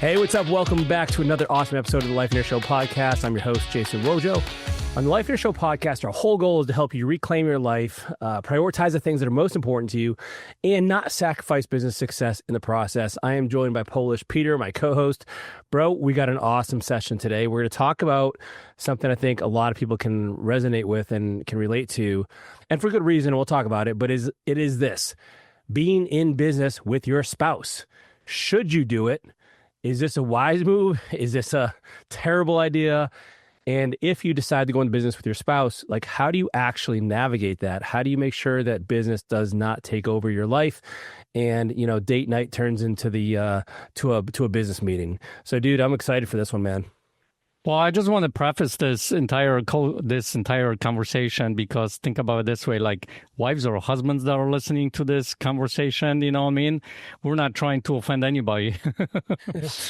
Hey, what's up? Welcome back to another awesome episode of the Life in Air Show podcast. I'm your host, Jason Wojo. On the Life in Air Show podcast, our whole goal is to help you reclaim your life, prioritize the things that are most important to you, and not sacrifice business success in the process. I am joined by Polish Peter, my co-host. Bro, we got an awesome session today. We're going to talk about something I think a lot of people can resonate with and can relate to, and for good reason. We'll talk about it, but it is this: being in business with your spouse. Should you do it? Is this a wise move? Is this a terrible idea? And if you decide to go into business with your spouse, like, how do you actually navigate that? How do you make sure that business does not take over your life and, date night turns into to a business meeting? So, dude, I'm excited for this one, man. Well, I just want to preface this entire conversation because think about it this way, like wives or husbands that are listening to this conversation, you know what I mean? We're not trying to offend anybody.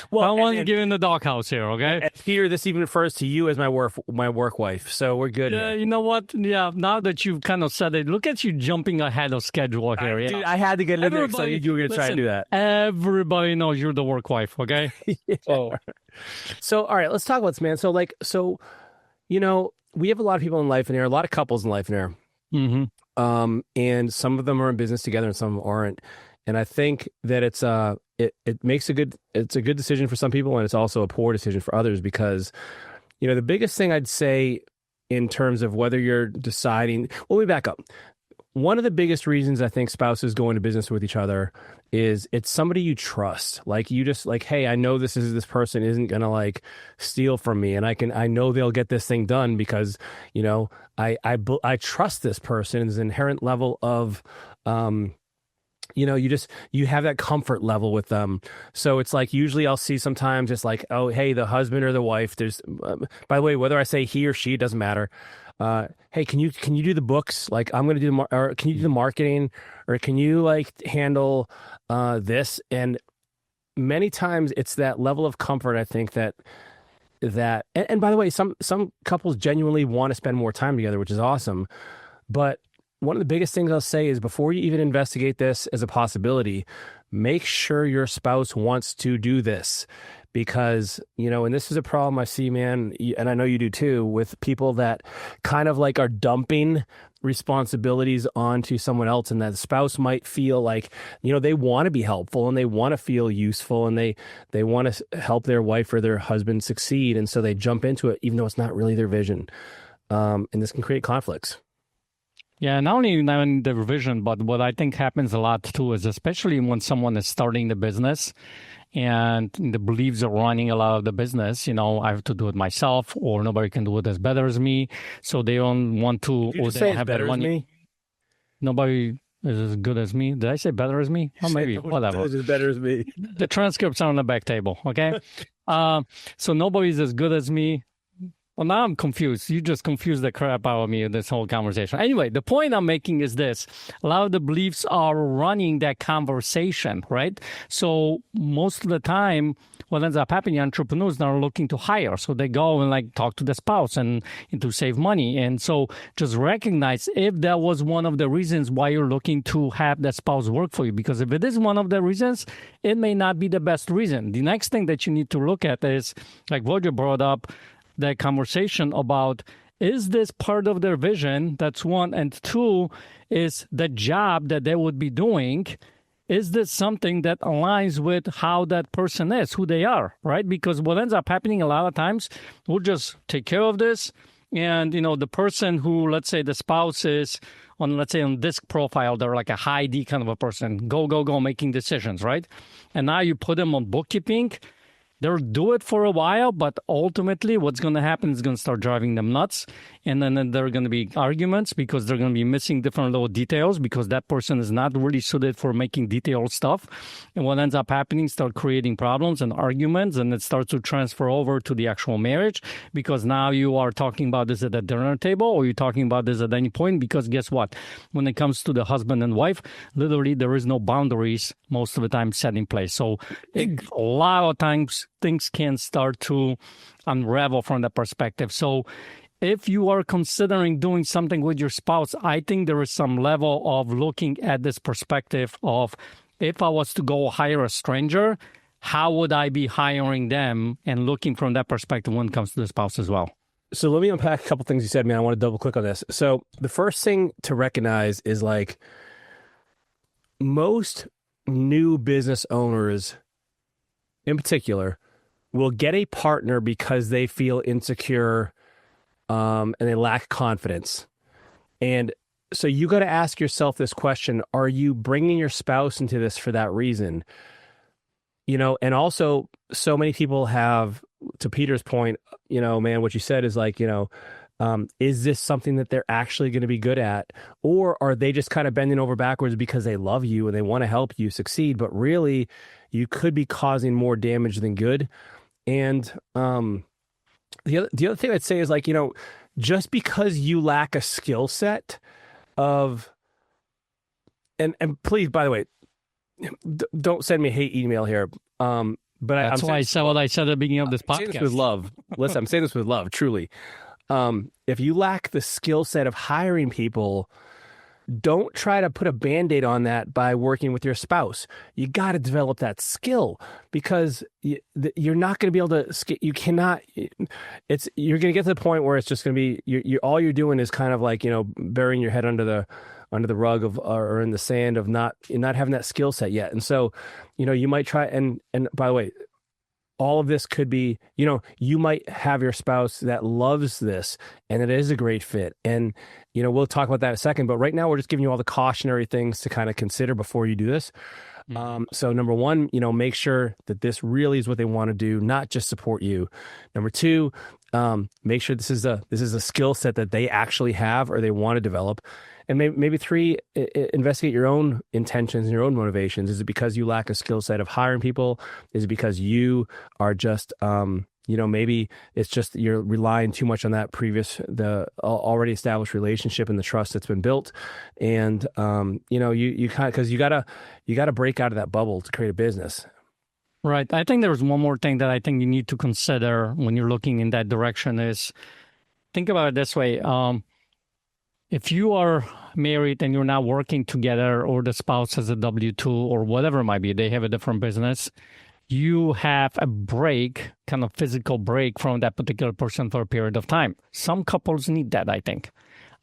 Well, I want to give in the doghouse here, okay? And Peter, this even refers to you as my work wife, so we're good. Yeah, you know what? Yeah, now that you've kind of said it, look at you jumping ahead of schedule here. Dude, I had to get in there because I knew you were going to try to do that. Everybody knows you're the work wife, okay? Yeah. So, all right, let's talk about this, man. So, we have a lot of people in Life in Air, a lot of couples in Life in Air. Mm-hmm. And some of them are in business together and some of them aren't. And I think that it's a good decision for some people, and it's also a poor decision for others because, the biggest thing I'd say in terms of whether you're deciding, well, let me back up. One of the biggest reasons I think spouses go into business with each other is it's somebody you trust. Like, you just like, hey, I know this person isn't going to like steal from me, and I know they'll get this thing done because, I trust this person. There's an inherent level of, you have that comfort level with them. So it's like, usually I'll see sometimes it's like, oh, hey, the husband or the wife, there's, by the way, whether I say he or she, it doesn't matter. Hey, can you do the books? Like, I'm going to do or can you do the marketing, or can you like handle this? And many times it's that level of comfort. I think that and by the way, some couples genuinely want to spend more time together, which is awesome. But one of the biggest things I'll say is, before you even investigate this as a possibility, make sure your spouse wants to do this. Because, and this is a problem I see, man, and I know you do too, with people that kind of like are dumping responsibilities onto someone else, and that the spouse might feel like, they want to be helpful and they want to feel useful and they want to help their wife or their husband succeed. And so they jump into it, even though it's not really their vision. And this can create conflicts. Yeah, not only in the vision, but what I think happens a lot too is, especially when someone is starting the business and the beliefs are running a lot of the business, I have to do it myself, or nobody can do it as better as me. So they don't want to, or they have better money. As me? Nobody is as good as me. Did I say better as me? Oh, maybe, whatever. Is as better as me. The transcripts are on the back table, okay? So nobody's as good as me. Well, now I'm confused. You just confused the crap out of me in this whole conversation. Anyway, the point I'm making is this. A lot of the beliefs are running that conversation, right? So most of the time, what ends up happening, entrepreneurs are looking to hire. So they go and like talk to the spouse and to save money. And so just recognize if that was one of the reasons why you're looking to have that spouse work for you. Because if it is one of the reasons, it may not be the best reason. The next thing that you need to look at is, like Wojo brought up, that conversation about, is this part of their vision? That's one. And two, is the job that they would be doing, is this something that aligns with how that person is, who they are, right? Because what ends up happening a lot of times, we'll just take care of this. And, the person who, let's say the spouse is on, let's say on this profile, they're like a high D kind of a person, go, making decisions, right? And now you put them on bookkeeping. They'll do it for a while, but ultimately what's going to happen is going to start driving them nuts. And then there are going to be arguments because they're going to be missing different little details because that person is not really suited for making detailed stuff. And what ends up happening, start creating problems and arguments, and it starts to transfer over to the actual marriage because now you are talking about this at the dinner table or you're talking about this at any point because guess what? When it comes to the husband and wife, literally there is no boundaries most of the time set in place. So a lot of times things can start to unravel from that perspective. So if you are considering doing something with your spouse, I think there is some level of looking at this perspective of, if I was to go hire a stranger, how would I be hiring them and looking from that perspective when it comes to the spouse as well? So let me unpack a couple things you said, man. I want to double click on this. So the first thing to recognize is like most new business owners in particular will get a partner because they feel insecure and they lack confidence. And so you got to ask yourself this question: are you bringing your spouse into this for that reason? You know, and also so many people have, to Peter's point, you know, man, what you said is like, you know, is this something that they're actually going to be good at? Or are they just kind of bending over backwards because they love you and they want to help you succeed? But really, you could be causing more damage than good. And the other thing I'd say is like, you know, just because you lack a skill set of, and please, by the way, don't send me a hate email here. But that's why I said what I said at the beginning of this podcast. I'm saying this with love. Listen, I'm saying this with love, truly. If you lack the skill set of hiring people, don't try to put a Band-Aid on that by working with your spouse. You got to develop that skill, because you're not going to be able to, you cannot, you're going to get to the point where it's just going to be, all you're doing is kind of like, you know, burying your head under the rug of, or in the sand of not having that skill set yet. And so, you know, you might try, and by the way, all of this could be, you know, you might have your spouse that loves this and it is a great fit. And, you know, we'll talk about that in a second, but right now we're just giving you all the cautionary things to kind of consider before you do this. So number one, you know, make sure that this really is what they want to do, not just support you. Number two, make sure this is a skill set that they actually have or they want to develop. And maybe three, investigate your own intentions and your own motivations. Is it because you lack a skill set of hiring people? Is it because you are just, you know, maybe it's just you're relying too much on that the already established relationship and the trust that's been built. And, you know, you kind of, because you gotta break out of that bubble to create a business. Right. I think there's one more thing that I think you need to consider when you're looking in that direction is, think about it this way. If you are married and you're not working together, or the spouse has a W-2 or whatever it might be, they have a different business, you have a break, kind of physical break from that particular person for a period of time. Some couples need that, I think.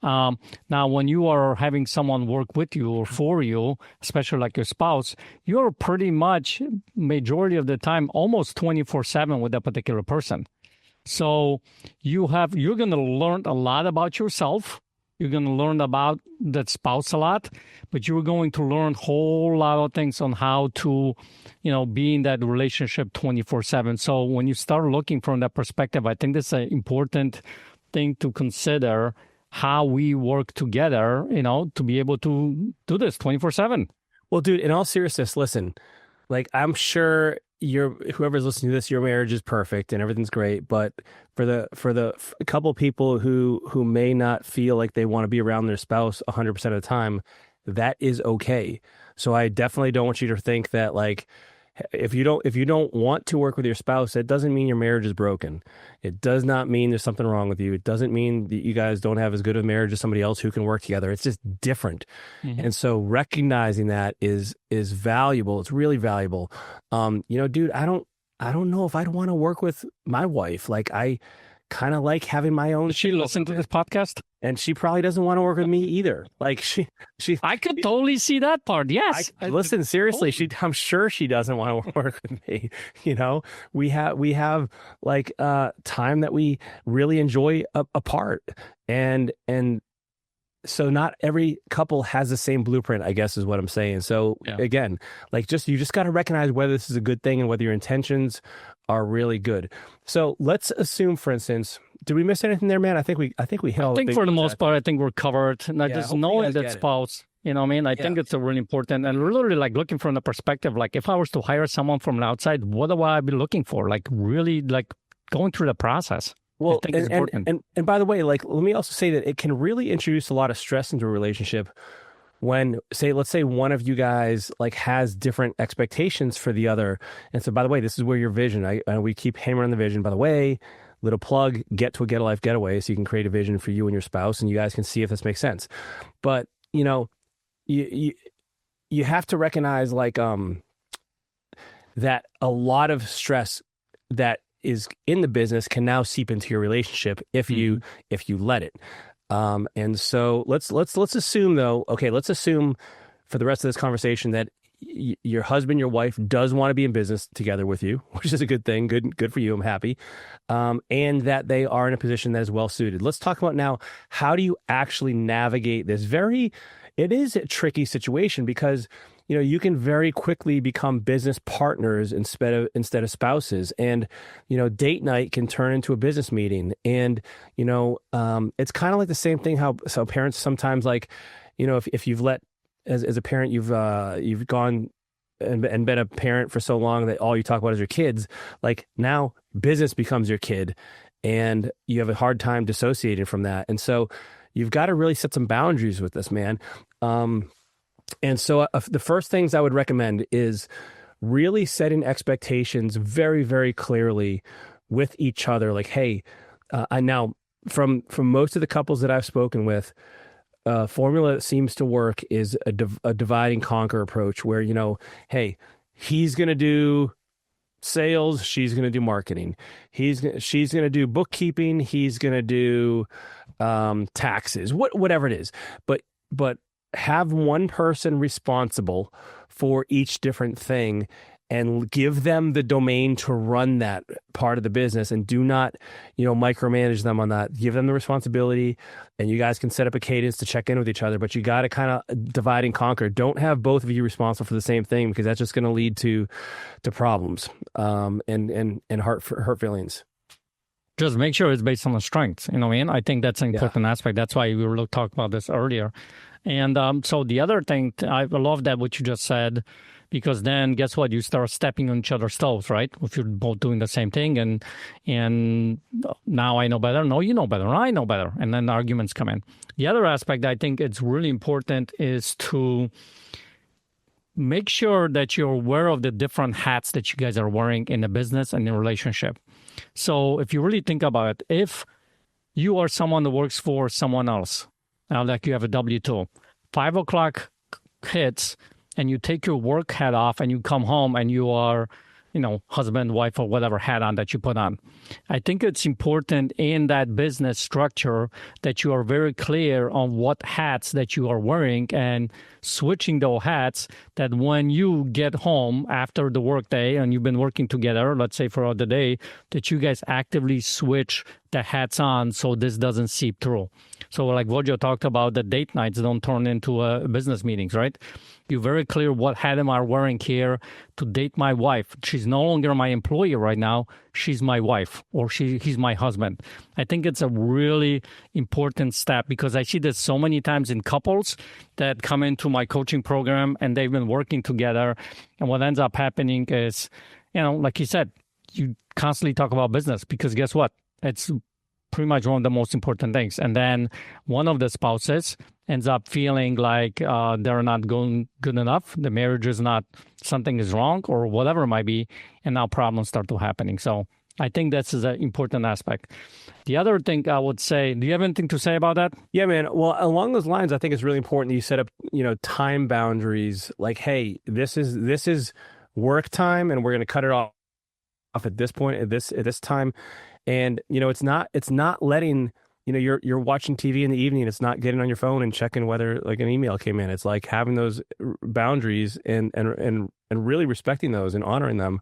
Now, when you are having someone work with you or for you, especially like your spouse, you're pretty much majority of the time almost 24/7 with that particular person. So you're going to learn a lot about yourself. You're going to learn about that spouse a lot, but you're going to learn a whole lot of things on how to, you know, be in that relationship 24/7. So when you start looking from that perspective, I think that's an important thing to consider, how we work together, you know, to be able to do this 24/7. Well, dude, in all seriousness, listen, like, I'm sure whoever's listening to this, your marriage is perfect and everything's great. But for the couple people who may not feel like they want to be around their spouse 100% of the time, that is okay. So I definitely don't want you to think that, like, if you don't want to work with your spouse, it doesn't mean your marriage is broken. It does not mean there's something wrong with you. It doesn't mean that you guys don't have as good a marriage as somebody else who can work together. It's just different. Mm-hmm. And so recognizing that is valuable. It's really valuable. You know, dude, I don't know if I'd want to work with my wife. Like, I kind of like having my own. Does she listen to this podcast? And she probably doesn't want to work with me either. Like, she I could totally see that part. Yes. Listen, seriously, I'm sure she doesn't want to work with me. You know, we have like time that we really enjoy apart. And so not every couple has the same blueprint, I guess is what I'm saying. So Again, like, you just got to recognize whether this is a good thing and whether your intentions are really good. So let's assume, for instance, did we miss anything there, man? I think we hit all. I think for the most part, I think we're covered. Not just knowing that spouse. You know what I mean? I think it's a really important, and literally, like, looking from the perspective, like, if I was to hire someone from the outside, what do I be looking for? Like, really, like, going through the process. Well, and by the way, like, let me also say that it can really introduce a lot of stress into a relationship when, let's say one of you guys, like, has different expectations for the other. And so, by the way, this is where your vision, we keep hammering the vision. By the way, little plug, get to a Get a Life Getaway, so you can create a vision for you and your spouse, and you guys can see if this makes sense. But, you know, you have to recognize, like, that a lot of stress that is in the business can now seep into your relationship if you let it. And so let's assume though, okay, let's assume for the rest of this conversation that your husband, your wife does want to be in business together with you, which is a good thing. Good for you. I'm happy. And that they are in a position that is well suited. Let's talk about now, how do you actually navigate this? It is a tricky situation because, you can very quickly become business partners instead of spouses. And, date night can turn into a business meeting. And, it's kind of like the same thing so parents sometimes, like, if you've let, as a parent, you've gone and been a parent for so long that all you talk about is your kids. Like, now business becomes your kid and you have a hard time dissociating from that. And so you've got to really set some boundaries with this, man. And so the first things I would recommend is really setting expectations very, very clearly with each other. Like, hey, I now from most of the couples that I've spoken with, formula that seems to work is a divide and conquer approach where, hey, he's going to do sales, she's going to do marketing. She's going to do bookkeeping, he's going to do taxes, whatever it is. But have one person responsible for each different thing and give them the domain to run that part of the business, and do not, micromanage them on that. Give them the responsibility, and you guys can set up a cadence to check in with each other, but you got to kind of divide and conquer. Don't have both of you responsible for the same thing, because that's just going to lead to problems, and hurt feelings. Just make sure it's based on the strengths. You know what I mean? I think that's an important aspect. That's why we were talking about this earlier. And so the other thing, I love that what you just said, because then guess what? You start stepping on each other's toes, right? If you're both doing the same thing, and now I know better, no, you know better, I know better, and then the arguments come in. The other aspect I think it's really important is to make sure that you're aware of the different hats that you guys are wearing in the business and in a relationship. So if you really think about it, if you are someone that works for someone else, like you have a W-2, 5 o'clock hits and you take your work hat off and you come home and you are, husband, wife, or whatever hat on that you put on. I think it's important in that business structure that you are very clear on what hats that you are wearing and switching those hats, that when you get home after the workday and you've been working together, let's say for the day, that you guys actively switch the hats on so this doesn't seep through. So like Wojo talked about, the date nights don't turn into business meetings, right? You're very clear, what hat am I wearing here to date my wife? She's no longer my employee right now. She's my wife, or he's my husband. I think it's a really important step, because I see this so many times in couples that come into my coaching program and they've been working together. And what ends up happening is, like you said, you constantly talk about business, because guess what? It's pretty much one of the most important things. And then one of the spouses ends up feeling like they're not going good enough. The marriage is not, something is wrong or whatever it might be. And now problems start to happening. So I think this is an important aspect. The other thing I would say, do you have anything to say about that? Yeah, man. Well, along those lines, I think it's really important that you set up, time boundaries. Like, hey, this is work time and we're going to cut it off at this point, at this time. And, it's not letting, you're watching TV in the evening. It's not getting on your phone and checking whether like an email came in. It's like having those boundaries and really respecting those and honoring them.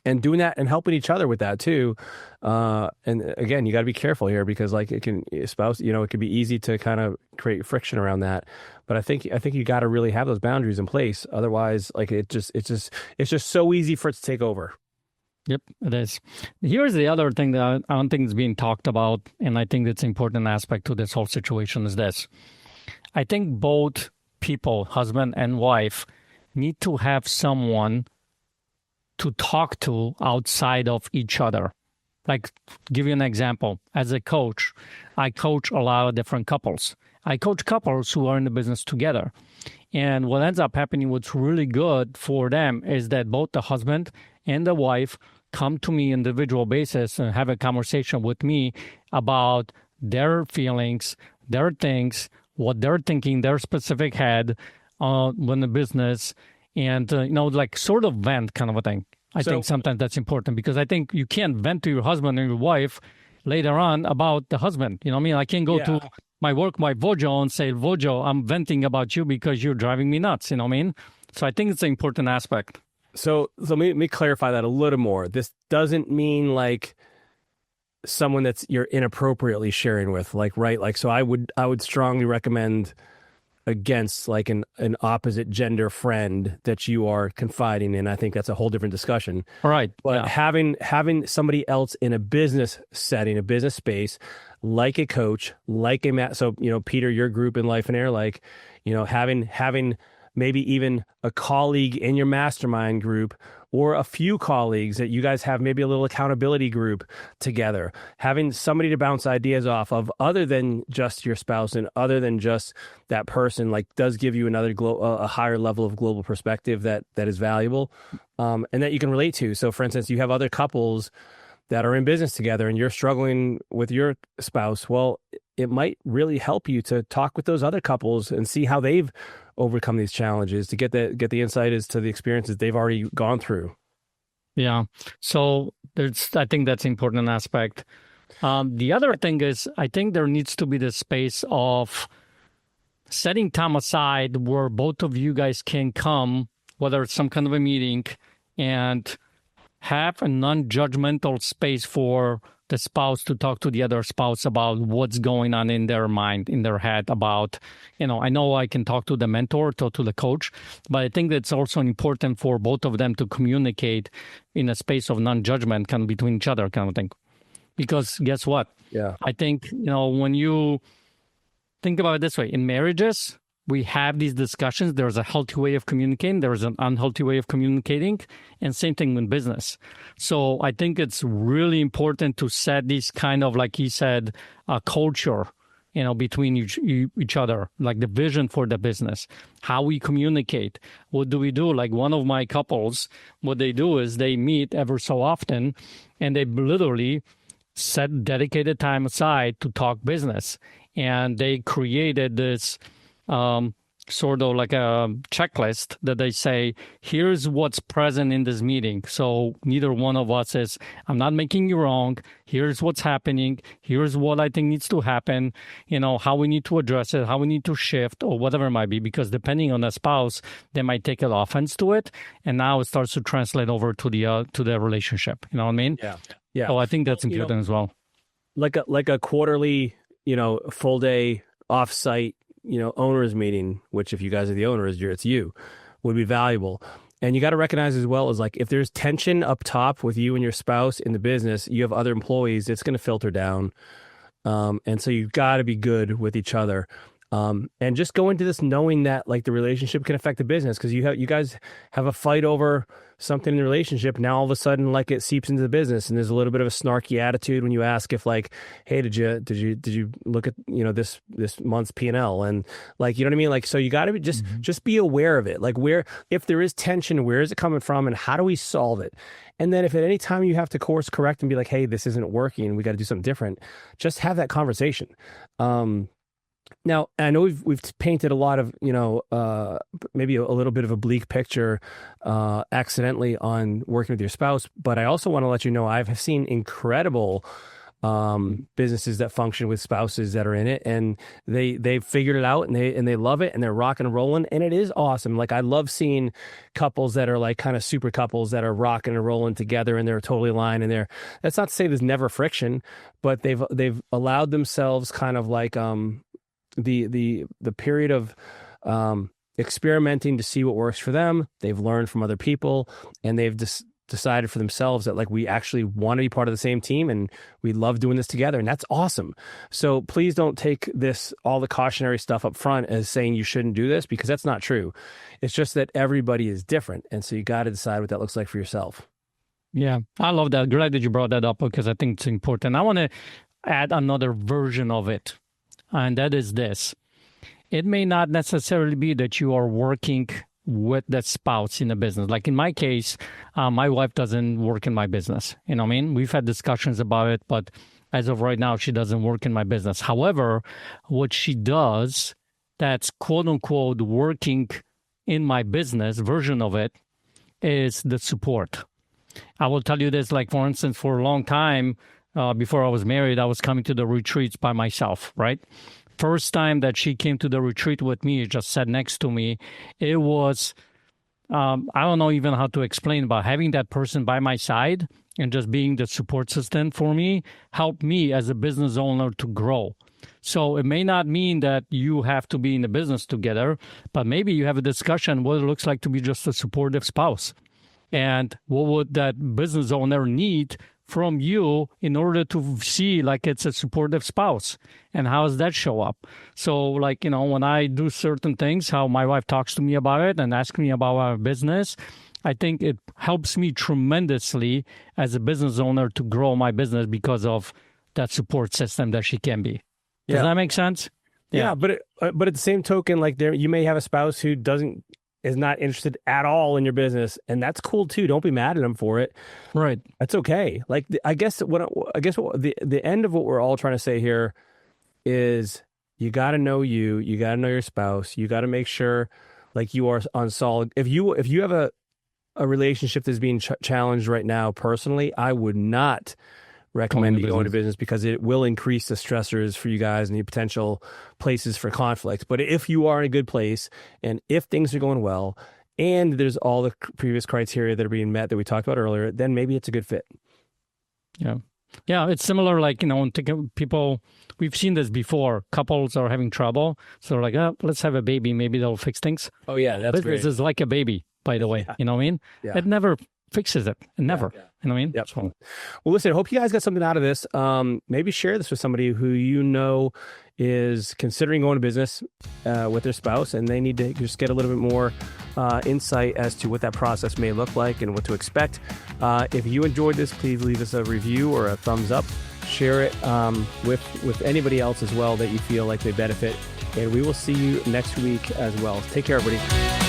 And doing that and helping each other with that too. And again, you got to be careful here, because like it can it can be easy to kind of create friction around that. But I think you got to really have those boundaries in place. Otherwise, like it's just so easy for it to take over. Yep, it is. Here's the other thing that I don't think is being talked about, and I think that's an important aspect to this whole situation is this. I think both people, husband and wife, need to have someone to talk to outside of each other. Like, give you an example. As a coach, I coach a lot of different couples. I coach couples who are in the business together. And what ends up happening, what's really good for them, is that both the husband and the wife come to me individual basis and have a conversation with me about their feelings, their things, what they're thinking, their specific head on the business, and like sort of vent kind of a thing. I think sometimes that's important, because I think you can't vent to your husband or your wife later on about the husband. You know what I mean? I can't go to my work, my Wojo, and say, Wojo, I'm venting about you because you're driving me nuts. You know what I mean? So I think it's an important aspect. So let me clarify that a little more. This doesn't mean like someone that's you're inappropriately sharing with, like, right? Like, so I would strongly recommend against like an opposite gender friend that you are confiding in. I think that's a whole different discussion. All right. But having somebody else in a business setting, a business space, like a coach, like so, Peter, your group in Life and Air, like, having maybe even a colleague in your mastermind group, or a few colleagues that you guys have maybe a little accountability group together, having somebody to bounce ideas off of other than just your spouse and other than just that person, like, does give you another a higher level of global perspective that is valuable, and that you can relate to. So for instance, you have other couples that are in business together and you're struggling with your spouse. Well, it might really help you to talk with those other couples and see how they've overcome these challenges, to get the insight as to the experiences they've already gone through. Yeah. So I think that's an important aspect. The other thing is, I think there needs to be the space of setting time aside where both of you guys can come, whether it's some kind of a meeting, and have a non-judgmental space for the spouse to talk to the other spouse about what's going on in their mind, in their head about, I know I can talk to the mentor, talk to the coach, but I think that's also important for both of them to communicate in a space of non-judgment kind of between each other kind of thing. Because guess what? Yeah. I think, when you think about it this way, in marriages, we have these discussions. There's a healthy way of communicating. There's an unhealthy way of communicating. And same thing in business. So I think it's really important to set this kind of, like he said, a culture, between each other, like the vision for the business, how we communicate. What do we do? Like one of my couples, what they do is they meet ever so often, and they literally set dedicated time aside to talk business. And they created this sort of like a checklist that they say, here's what's present in this meeting. So neither one of us says, I'm not making you wrong. Here's what's happening. Here's what I think needs to happen. How we need to address it, how we need to shift, or whatever it might be, because depending on the spouse, they might take an offense to it. And now it starts to translate over to the relationship. You know what I mean? Yeah. Yeah. So I think that's important as well. Like a quarterly, full day offsite, owners meeting, which if you guys are the owners, it's you, would be valuable. And you got to recognize as well as, like, if there's tension up top with you and your spouse in the business, you have other employees, it's going to filter down. And so you've got to be good with each other. And just go into this knowing that, like, the relationship can affect the business, because you guys have a fight over something in the relationship. Now all of a sudden, like, it seeps into the business, and there's a little bit of a snarky attitude when you ask if, like, hey, did you look at this month's P&L, and, like, you know what I mean? Like, so you got to be just be aware of it. Like, if there is tension, where is it coming from, and how do we solve it? And then if at any time you have to course correct and be like, hey, this isn't working, we got to do something different, just have that conversation. Now, I know we've painted a lot of, maybe a little bit of a bleak picture accidentally on working with your spouse, but I also want to let you know I've seen incredible businesses that function with spouses that are in it, and they've figured it out, and they love it, and they're rocking and rolling, and it is awesome. Like, I love seeing couples that are like kind of super couples that are rocking and rolling together, and they're totally aligned, and that's not to say there's never friction, but they've allowed themselves kind of like the period of experimenting to see what works for them. They've learned from other people, and they've decided for themselves that, like, we actually want to be part of the same team, and we love doing this together, and that's awesome. So please don't take all the cautionary stuff up front as saying you shouldn't do this, because that's not true. It's just that everybody is different, and so you got to decide what that looks like for yourself. Yeah, I love that. Glad that you brought that up, because I think it's important. I want to add another version of it. And that is this. It may not necessarily be that you are working with that spouse in a business. Like in my case, my wife doesn't work in my business. You know what I mean? We've had discussions about it, but as of right now, she doesn't work in my business. However, what she does that's quote unquote working in my business version of it is the support. I will tell you this, like, for instance, for a long time, before I was married, I was coming to the retreats by myself, right? First time that she came to the retreat with me, just sat next to me, it was, I don't know even how to explain, but having that person by my side and just being the support system for me helped me as a business owner to grow. So it may not mean that you have to be in the business together, but maybe you have a discussion what it looks like to be just a supportive spouse. And what would that business owner need from you in order to see like it's a supportive spouse? And how does that show up? So like, you know, when I do certain things, how my wife talks to me about it and asks me about our business, I think it helps me tremendously as a business owner to grow my business because of that support system that she can be. Does that make sense? Yeah, but at the same token, like you may have a spouse who is not interested at all in your business, and that's cool too. Don't be mad at them for it. Right. That's okay. Like I guess what the end of what we're all trying to say here is you got to know you got to know your spouse. You got to make sure like you are on solid. If you have a relationship that's being challenged right now, personally, I would not recommend you go into business because it will increase the stressors for you guys and the potential places for conflict. But if you are in a good place and if things are going well and there's all the previous criteria that are being met that we talked about earlier, then maybe it's a good fit. Yeah. Yeah, it's similar, like, you know, people, we've seen this before. Couples are having trouble. So they're like, oh, let's have a baby. Maybe they'll fix things. Oh, yeah, that's great. This is like a baby, by the way. Yeah. You know what I mean? Yeah. It never fixes it. Never. Yeah. You know what I mean? Yep. So, well, listen, I hope you guys got something out of this. Maybe share this with somebody who you know is considering going to business with their spouse, and they need to just get a little bit more insight as to what that process may look like and what to expect. If you enjoyed this, please leave us a review or a thumbs up. Share it with anybody else as well that you feel like they benefit. And we will see you next week as well. Take care, everybody.